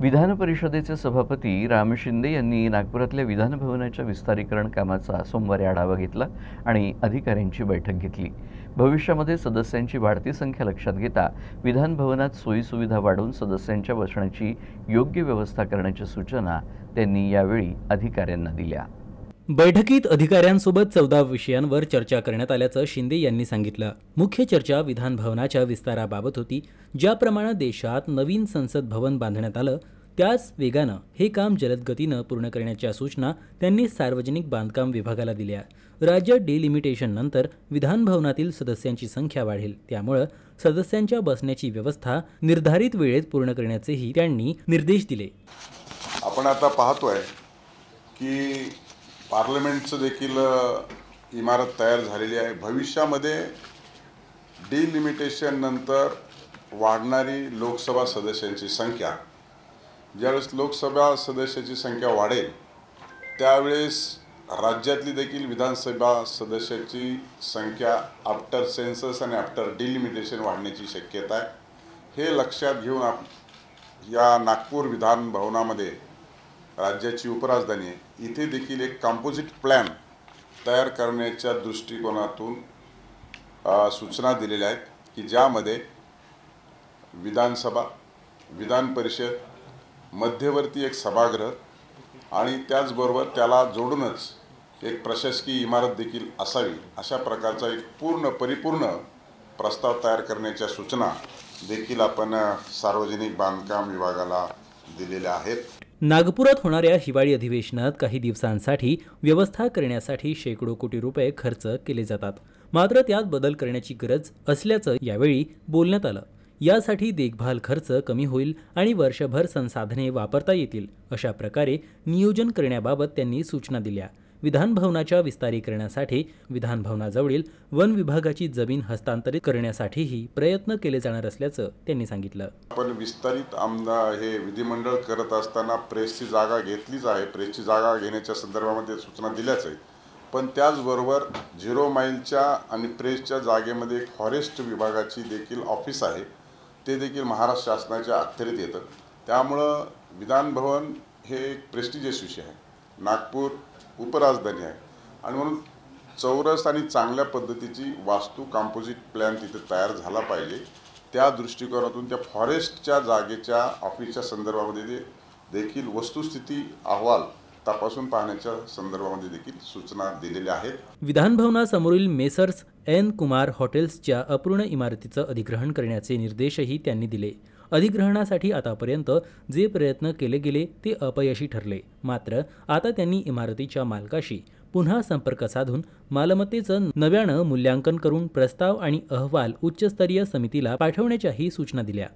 विधान परिषदेचे सभापती राम शिंदे यांनी नागपुरातल्या विधान भवनाच्या विस्तारीकरण कामाचा सोमवारी आढावा घेतला आणि अधिकाऱ्यांची बैठक घेतली। भविष्यामध्ये सदस्यांची वाढती संख्या लक्षात घेता विधान भवनात सोयीसुविधा वाढवून सदस्यांच्या बसण्याची योग्य व्यवस्था करण्याच्या सूचना त्यांनी यावेळी अधिकाऱ्यांना दिल्या। बैठकीत अधिकाऱ्यांसोबत 14 विषयांवर चर्चा करण्यात आल्याचं शिंदे यांनी सांगितलं। मुख्य चर्चा विधान भवनाच्या विस्ताराबाबत होती। ज्याप्रमाणे देशात नवीन संसद भवन बांधण्यात आलं त्याच वेगानं हे काम जलद गतीनं पूर्ण करण्याच्या सूचना त्यांनी सार्वजनिक बांधकाम विभागाला दिल्या। राज्यात डिलिमिटेशन नंतर विधान भवनातील सदस्यांची संख्या वाढेल, त्यामुळे सदस्यांच्या बसण्याची व्यवस्था निर्धारित वेळेत पूर्ण करण्याचेही त्यांनी निर्देश दिले। आपण आता पाहतोय की पार्लमेंटचं देखील इमारत तयार झालेली आहे। भविष्यामध्ये डिलिमिटेशन नंतर वाढणारी लोकसभा सदस्यांची संख्या, ज्यावेळेस लोकसभा सदस्याची संख्या वाढेल त्यावेळेस राज्यातली देखील विधानसभा सदस्याची संख्या आफ्टर सेन्सस आणि आफ्टर डिलिमिटेशन वाढण्याची शक्यता आहे। हे लक्षात घेऊन या नागपूर विधान भवनामध्ये राज्याची उपराजधानी आहे, इथे देखील एक कंपोजिट प्लॅन तयार करण्याच्या दृष्टिकोनातून सूचना दिलेल्या आहेत की ज्यामध्ये विधानसभा, विधान परिषद, मध्यवर्ती एक सभागृह आणि त्याचबरोबर त्याला जोडूनच एक प्रशासकीय इमारत देखील असावी, अशा प्रकारचा एक परिपूर्ण प्रस्ताव तयार करण्याच्या सूचना देखील आपण सार्वजनिक बांधकाम विभागाला दिलेल्या आहेत। नागपुरात होणाऱ्या हिवाळी अधिवेशनात काही दिवसांसाठी व्यवस्था करण्यासाठी शेकडो कोटी रुपये खर्च केले जातात, मात्र त्यात बदल करण्याची गरज असल्याचं यावेळी बोलण्यात आलं। यासाठी देखभाल खर्च कमी होईल आणि वर्षभर संसाधने वापरता येतील अशा प्रकारे नियोजन करण्याबाबत त्यांनी सूचना दिल्या। विधान भवनाच्या विस्तारीकरणासाठी विधान भवनाजवळील वन विभागाची जमीन हस्तांतरित करण्यासाठीही प्रयत्न केले जाणार असल्याचं त्यांनी सांगितलं। आपण विस्तारित हे विधिमंडळ करत असताना प्रेसची जागा घेतलीच आहे, प्रेसची जागा घेण्याच्या संदर्भामध्ये सूचना दिल्याच आहेत, पण त्याचबरोबर 0 माईलच्या आणि प्रेसच्या जागेमध्ये एक फॉरेस्ट विभागाची देखील ऑफिस आहे, ते देखील महाराष्ट्र शासनाच्या अखत्यारीत येतं। त्यामुळं विधान भवन हे एक प्रेस्टिजियस विषय आहे, नागपूर उपराजधानी आहे आणि म्हणून चौरस आणि चांगल्या पद्धतीची वास्तू कंपोजिट प्लॅन तिथे तयार झाला पाहिजे। त्या दृष्टिकोनातून त्या फॉरेस्टच्या जागेच्या ऑफिसच्या संदर्भामध्ये देखील वस्तुस्थिती अहवाल तपासून पाहण्याच्या संदर्भामध्ये देखील सूचना दिलेल्या आहेत। विधान भवनासमोरील मेसर्स एन कुमार हॉटेल्सच्या अपूर्ण इमारतीचं अधिग्रहण करण्याचे निर्देशही त्यांनी दिले। अधिग्रहणासाठी आतापर्यंत जे प्रयत्न केले गेले ते अपयशी ठरले, मात्र आता त्यांनी इमारतीच्या मालकाशी पुन्हा संपर्क साधून मालमत्तेचं नव्यानं मूल्यांकन करून प्रस्ताव आणि अहवाल उच्चस्तरीय समितीला पाठवण्याच्याही सूचना दिल्या।